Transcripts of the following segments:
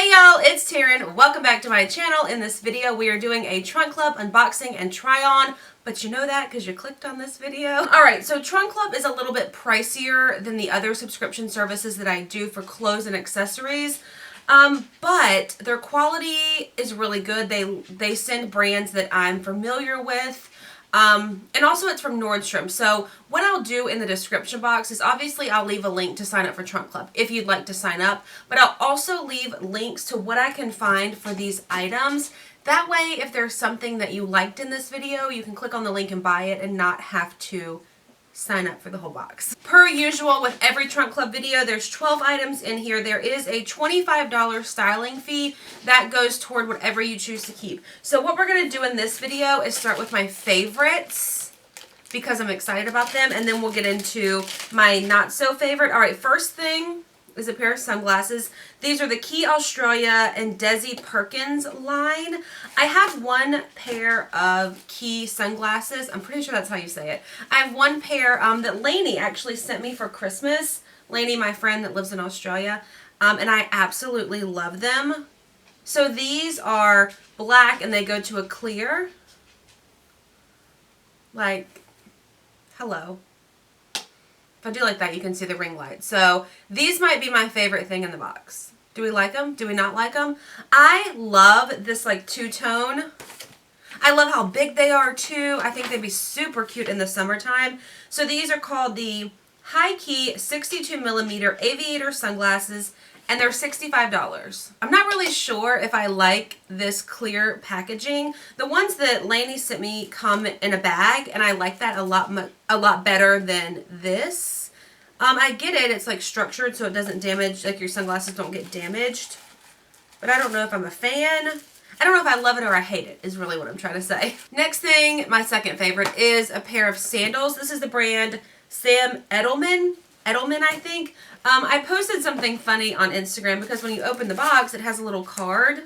Hey y'all, it's Taren. Welcome back to my channel. In this video, we are doing a Trunk Club unboxing and try on, but you know that because you clicked on this video. Alright, so Trunk Club is a little bit pricier than the other subscription services that I do for clothes and accessories. But their quality is really good. They send brands that I'm familiar with. And also it's from Nordstrom. So what I'll do in the description box is obviously I'll leave a link to sign up for Trunk Club if you'd like to sign up, but I'll also leave links to what I can find for these items. That way, if there's something that you liked in this video, you can click on the link and buy it and not have to sign up for the whole box. Per usual with every Trunk Club video, there's 12 items in here. There is a $25 styling fee that goes toward whatever you choose to keep. So what we're going to do in this video is start with my favorites because I'm excited about them, and then we'll get into my not so favorite. Alright, first thing is a pair of sunglasses. These are the Quay Australia and Desi Perkins line. I have one pair of Quay sunglasses. I'm pretty sure that's how you say it. I have one pair that Lainey actually sent me for Christmas. Lainey, my friend that lives in Australia. And I absolutely love them. So these are black and they go to a clear. Like, hello. If I do like that, you can see the ring light. So these might be my favorite thing in the box. Do we like them? Do we not like them? I love this like two-tone. I love how big they are too. I think they'd be super cute in the summertime. So these are called the High Key 62mm Aviator Sunglasses, and they're $65. I'm not really sure if I like this clear packaging. The ones that Lainey sent me come in a bag, and I like that a lot better than this. I get it. It's like structured so it doesn't damage, like your sunglasses don't get damaged. But I don't know if I'm a fan. I don't know if I love it or I hate it, is really what I'm trying to say. Next thing, my second favorite, is a pair of sandals. This is the brand Edelman, I think. I posted something funny on Instagram because when you open the box, it has a little card.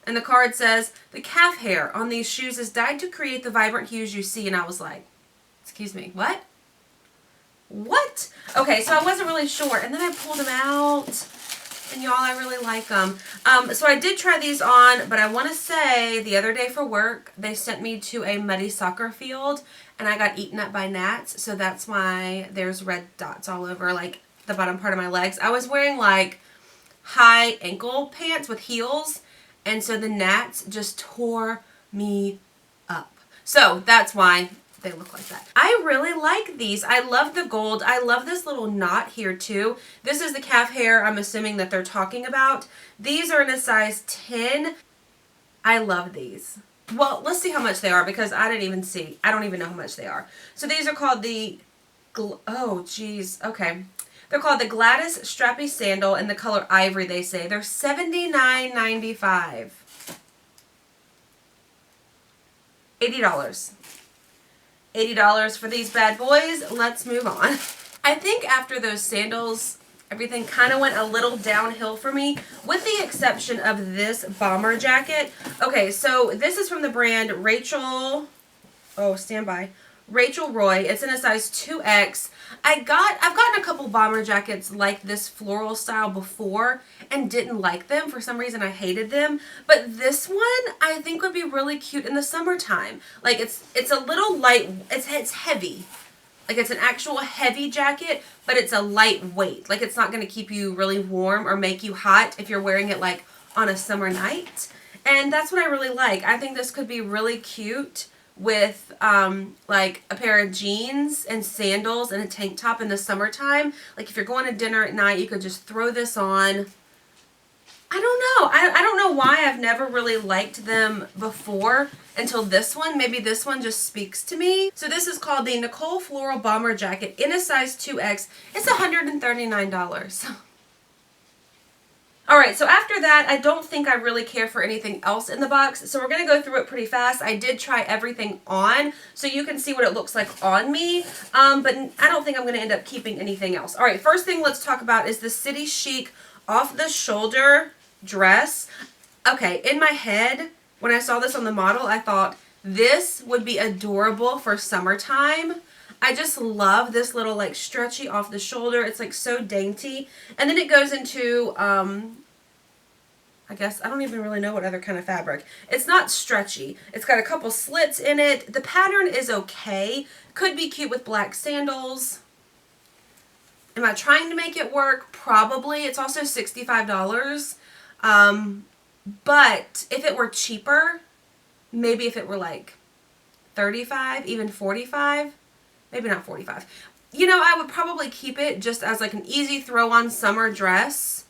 And the card says, the calf hair on these shoes is dyed to create the vibrant hues you see. And I was like, excuse me, what? What? Okay, so I wasn't really sure. And then I pulled them out. And y'all, I really like them. So I did try these on, but I want to say the other day for work, they sent me to a muddy soccer field. And I got eaten up by gnats. So that's why there's red dots all over, like, the bottom part of my legs. I was wearing like high ankle pants with heels, and so the gnats just tore me up. So that's why they look like that. I really like these. I love the gold. I love this little knot here too. This is the calf hair I'm assuming that they're talking about. These are in a size 10. I love these. Well, let's see how much they are because I didn't even see. I don't even know how much they are. So these are called the, oh geez, okay. They're called the Gladys Strappy Sandal in the color ivory, they say. They're $79.95. $80. $80 for these bad boys. Let's move on. I think after those sandals, everything kind of went a little downhill for me, with the exception of this bomber jacket. Okay, so this is from the brand Rachel, oh, stand by. Rachel Roy. It's in a size 2X. I've gotten a couple bomber jackets like this floral style before and didn't like them. For some reason I hated them. But this one I think would be really cute in the summertime. Like it's a little light, it's heavy. Like it's an actual heavy jacket, but it's a lightweight. Like it's not going to keep you really warm or make you hot if you're wearing it like on a summer night. And that's what I really like. I think this could be really cute with like a pair of jeans and sandals and a tank top in the summertime. Like if you're going to dinner at night, you could just throw this on. I don't know. I don't know why I've never really liked them before until this one. Maybe this one just speaks to me. So this is called the Nicole Floral Bomber Jacket in a size 2X. It's $139. Alright, so after that, I don't think I really care for anything else in the box, so we're going to go through it pretty fast. I did try everything on, so you can see what it looks like on me, but I don't think I'm going to end up keeping anything else. Alright, first thing let's talk about is the City Chic off-the-shoulder dress. Okay, in my head, when I saw this on the model, I thought this would be adorable for summertime. I just love this little like stretchy off the shoulder. It's like so dainty. And then it goes into, I I guess I don't even really know what other kind of fabric. It's not stretchy. It's got a couple slits in it. The pattern is okay. Could be cute with black sandals. Am I trying to make it work? Probably. It's also $65. But if it were cheaper, maybe if it were like 35, even 45, maybe not 45. You know, I would probably keep it just as like an easy throw on summer dress.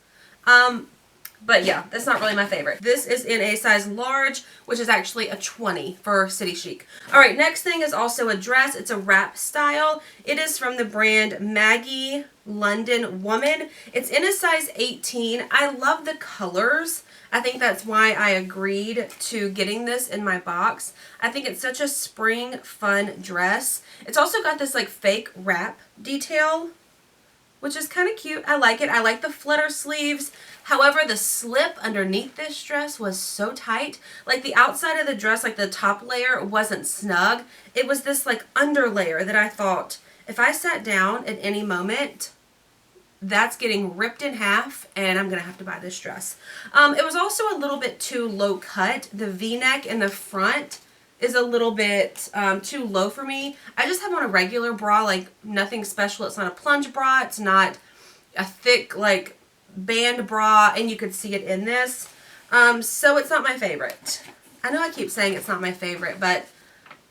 But yeah, that's not really my favorite. This is in a size large, which is actually a 20 for City Chic. All right, next thing is also a dress. It's a wrap style. It is from the brand Maggie London Woman. It's in a size 18. I love the colors. I think that's why I agreed to getting this in my box. I think it's such a spring fun dress. It's also got this like fake wrap detail, which is kind of cute. I like it. I like the flutter sleeves. However, the slip underneath this dress was so tight. Like the outside of the dress, like the top layer wasn't snug. It was this like under layer that I thought if I sat down at any moment, that's getting ripped in half and I'm going to have to buy this dress. It was also a little bit too low cut. The V-neck in the front is a little bit too low for me. I just have on a regular bra, like nothing special. It's not a plunge bra. It's not a thick like band bra, and you could see it in this. So it's not my favorite. I know I keep saying it's not my favorite, but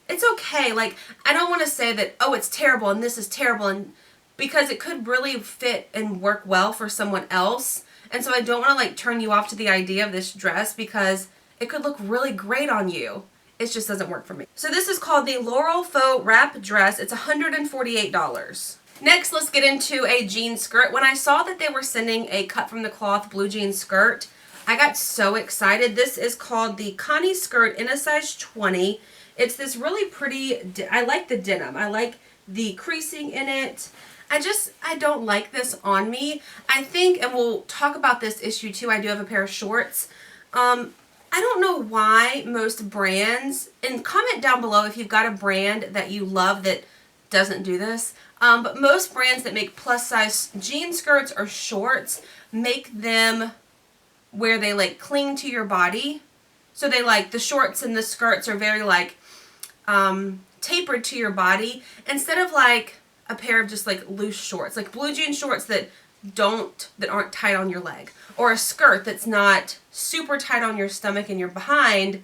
it's okay. Like, I don't want to say that, oh, it's terrible and this is terrible, and because it could really fit and work well for someone else. And so I don't want to like turn you off to the idea of this dress because it could look really great on you. It just doesn't work for me. So this is called the Floral Faux Wrap Dress. It's $148. Next, let's get into a jean skirt. When I saw that they were sending a cut from the cloth blue jean skirt, I got so excited. This is called the Connie skirt in a size 20. It's this really pretty, I like the denim. I like the creasing in it. I don't like this on me. I think, and we'll talk about this issue too, I do have a pair of shorts. I don't know why most brands, and comment down below if you've got a brand that you love that doesn't do this, but most brands that make plus size jean skirts or shorts make them where they like cling to your body. So they like, the shorts and the skirts are very like tapered to your body instead of like a pair of just like loose shorts, like blue jean shorts that aren't tight on your leg, or a skirt that's not super tight on your stomach and your behind,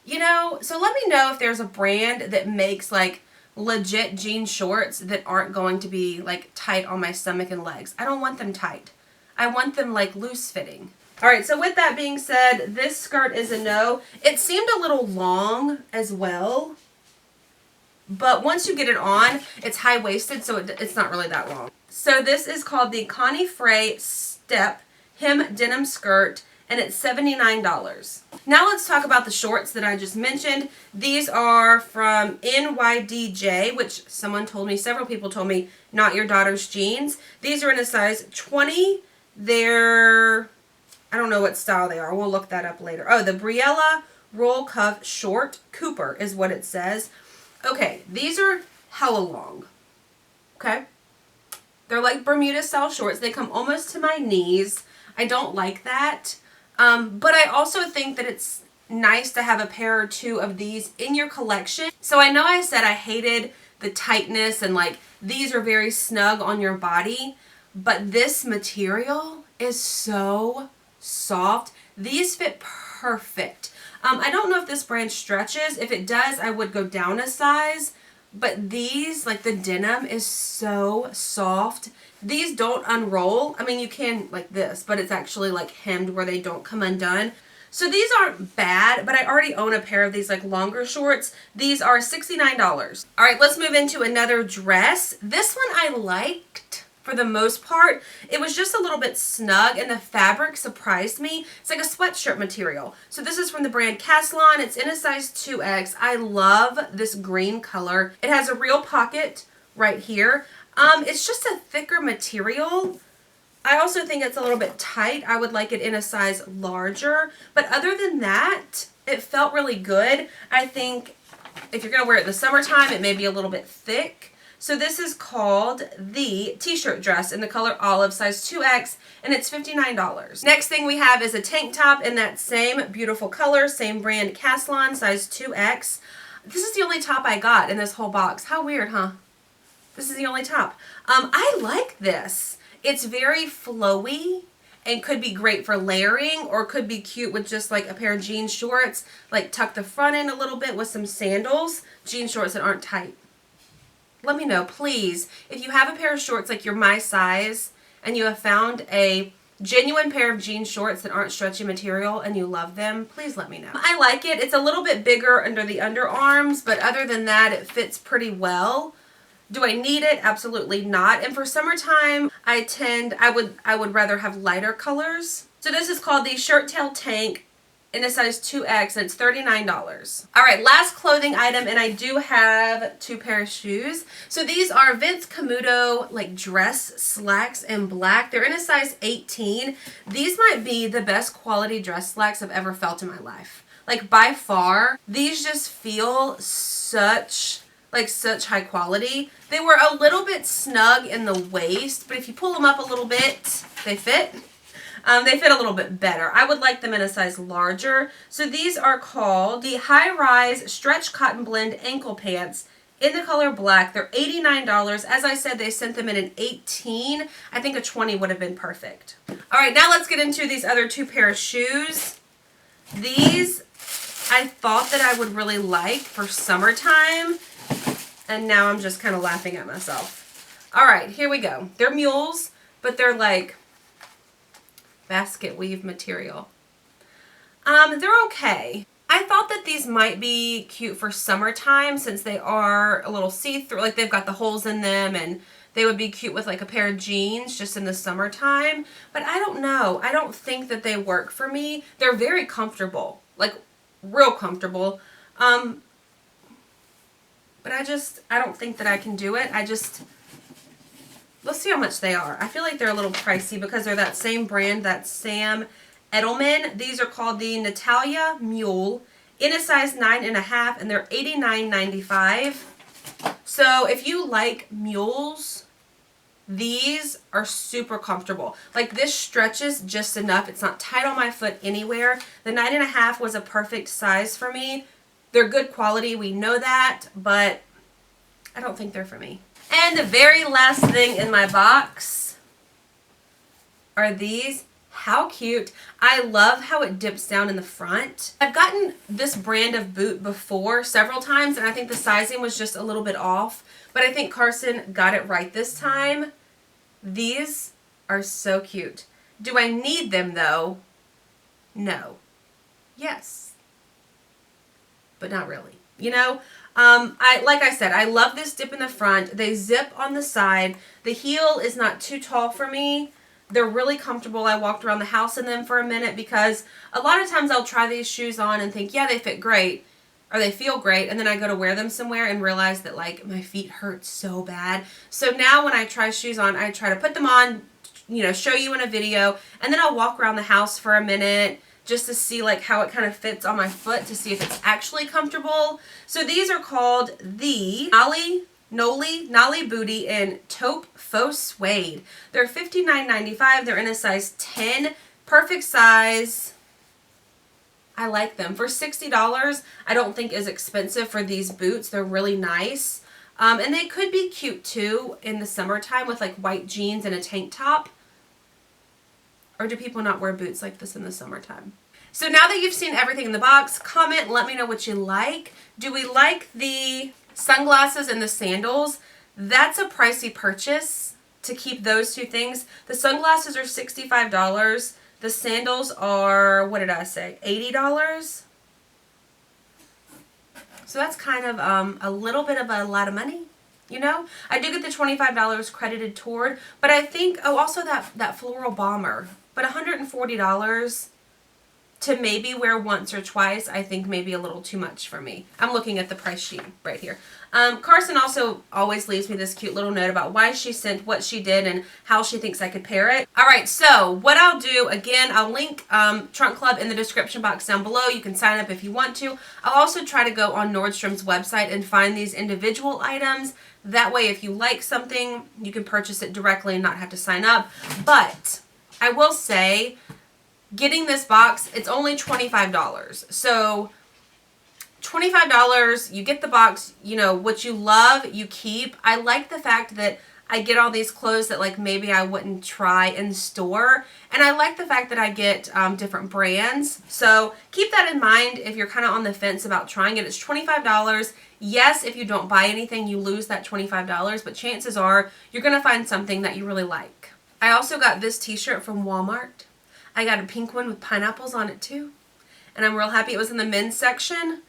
you know. So let me know if there's a brand that makes like legit jean shorts that aren't going to be like tight on my stomach and legs. I don't want them tight. I want them like loose fitting. All right, so with that being said, this skirt is a no. It seemed a little long as well, but once you get it on, it's high-waisted, so it's not really that long. So this is called the Connie Frey Step Hem Denim Skirt, and it's $79. Now let's talk about the shorts that I just mentioned. These are from NYDJ, which several people told me, not your daughter's jeans. These are in a size 20. They're, I don't know what style they are. We'll look that up later. Oh, the Briella Roll Cuff Short Cooper is what it says. Okay, these are hella long. Okay? They're like Bermuda style shorts. They come almost to my knees. I don't like that. But I also think that it's nice to have a pair or two of these in your collection. So I know I said I hated the tightness and like these are very snug on your body, but this material is so soft. These fit perfect. I don't know if this brand stretches. If it does, I would go down a size. But these, like the denim is so soft. These don't unroll. I mean, you can like this, but it's actually like hemmed where they don't come undone. So these aren't bad, but I already own a pair of these like longer shorts. These are $69. All right, let's move into another dress. This one I liked for the most part. It was just a little bit snug and the fabric surprised me. It's like a sweatshirt material. So this is from the brand Caslon. It's in a size 2X. I love this green color. It has a real pocket right here. It's just a thicker material. I also think it's a little bit tight. I would like it in a size larger. But other than that, it felt really good. I think if you're going to wear it in the summertime, it may be a little bit thick. So this is called the t-shirt dress in the color olive, size 2X, and it's $59. Next thing we have is a tank top in that same beautiful color, same brand, Caslon, size 2X. This is the only top I got in this whole box. How weird, huh? This is the only top. I like this. It's very flowy and could be great for layering, or could be cute with just like a pair of jean shorts, like tuck the front in a little bit with some sandals, jean shorts that aren't tight. Let me know, please, if you have a pair of shorts like you're my size and you have found a genuine pair of jean shorts that aren't stretchy material and you love them, please let me know. I like it. It's a little bit bigger under the underarms, but other than that, it fits pretty well. Do I need it? Absolutely not. And for summertime, I would rather have lighter colors. So this is called the shirt tail tank in a size 2X, and it's $39. All right, last clothing item, and I do have 2 pairs of shoes. So these are Vince Camuto like dress slacks in black. They're in a size 18. These might be the best quality dress slacks I've ever felt in my life. Like by far, these just feel such high quality. They were a little bit snug in the waist, but if you pull them up a little bit, they fit. They fit a little bit better. I would like them in a size larger. So these are called the High Rise Stretch Cotton Blend Ankle Pants in the color black. They're $89. As I said, they sent them in an 18. I think a 20 would have been perfect. All right, now let's get into these other 2 pair of shoes. These I thought that I would really like for summertime, and now I'm just kind of laughing at myself. All right, here we go. They're mules, but they're like basket weave material. They're okay. I thought that these might be cute for summertime since they are a little see-through, like they've got the holes in them, and they would be cute with like a pair of jeans just in the summertime. But I don't know. I don't think that they work for me. They're very comfortable, like real comfortable. But I don't think that I can do it. Let's see how much they are. I feel like they're a little pricey because they're that same brand, that Sam Edelman. These are called the Natalia Mule in a size 9.5, and they're $89.95. So if you like mules, these are super comfortable. Like this stretches just enough. It's not tight on my foot anywhere. The 9.5 was a perfect size for me. They're good quality, we know that, but I don't think they're for me. And the very last thing in my box are these. How cute. I love how it dips down in the front. I've gotten this brand of boot before several times, and I think the sizing was just a little bit off, but I think Carson got it right this time. These are so cute. Do I need them though? No. Yes. But not really. You know, like I said, I love this dip in the front. They zip on the side. The heel is not too tall for me. They're really comfortable. I walked around the house in them for a minute because a lot of times I'll try these shoes on and think, yeah, they fit great or they feel great. And then I go to wear them somewhere and realize that like my feet hurt so bad. So now when I try shoes on, I try to put them on, you know, show you in a video, and then I'll walk around the house for a minute just to see like how it kind of fits on my foot to see if it's actually comfortable. So these are called the Nolly Booty in Taupe Faux Suede. They're $59.95. They're in a size 10. Perfect size. I like them. For $60, I don't think is expensive for these boots. They're really nice. And they could be cute too in the summertime with like white jeans and a tank top. Or do people not wear boots like this in the summertime? So now that you've seen everything in the box, comment, let me know what you like. Do we like the sunglasses and the sandals? That's a pricey purchase to keep those 2 things. The sunglasses are $65. The sandals are, what did I say, $80? So that's kind of a little bit of a lot of money. You know, I do get the $25 credited toward, but I think, oh, also that floral bomber, but $140 to maybe wear once or twice, I think maybe a little too much for me. I'm looking at the price sheet right here. Carson also always leaves me this cute little note about why she sent what she did and how she thinks I could pair it. All right, so what I'll do, again, I'll link Trunk Club in the description box down below. You can sign up if you want to. I'll also try to go on Nordstrom's website and find these individual items. That way, if you like something, you can purchase it directly and not have to sign up. But I will say, getting this box, it's only $25. So $25, you get the box, you know, what you love, you keep. I like the fact that I get all these clothes that like maybe I wouldn't try in store. And I like the fact that I get different brands. So keep that in mind if you're kind of on the fence about trying it. It's $25. Yes, if you don't buy anything, you lose that $25, but chances are you're going to find something that you really like. I also got this t-shirt from Walmart. I got a pink one with pineapples on it too. And I'm real happy it was in the men's section.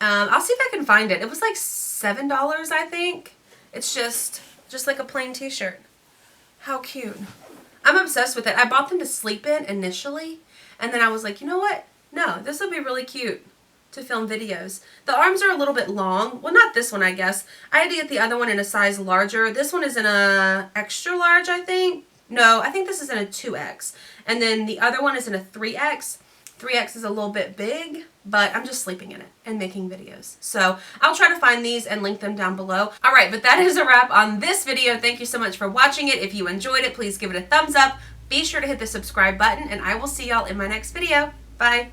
I'll see if I can find it. It was like $7, I think. It's just like a plain t-shirt. How cute. I'm obsessed with it. I bought them to sleep in initially. And then I was like, you know what? No, this will be really cute to film videos. The arms are a little bit long. Well, not this one, I guess. I had to get the other one in a size larger. This one is in a extra large, I think. No, I think this is in a 2X. And then the other one is in a 3X. 3X is a little bit big, but I'm just sleeping in it and making videos. So I'll try to find these and link them down below. All right, but that is a wrap on this video. Thank you so much for watching it. If you enjoyed it, please give it a thumbs up. Be sure to hit the subscribe button, and I will see y'all in my next video. Bye.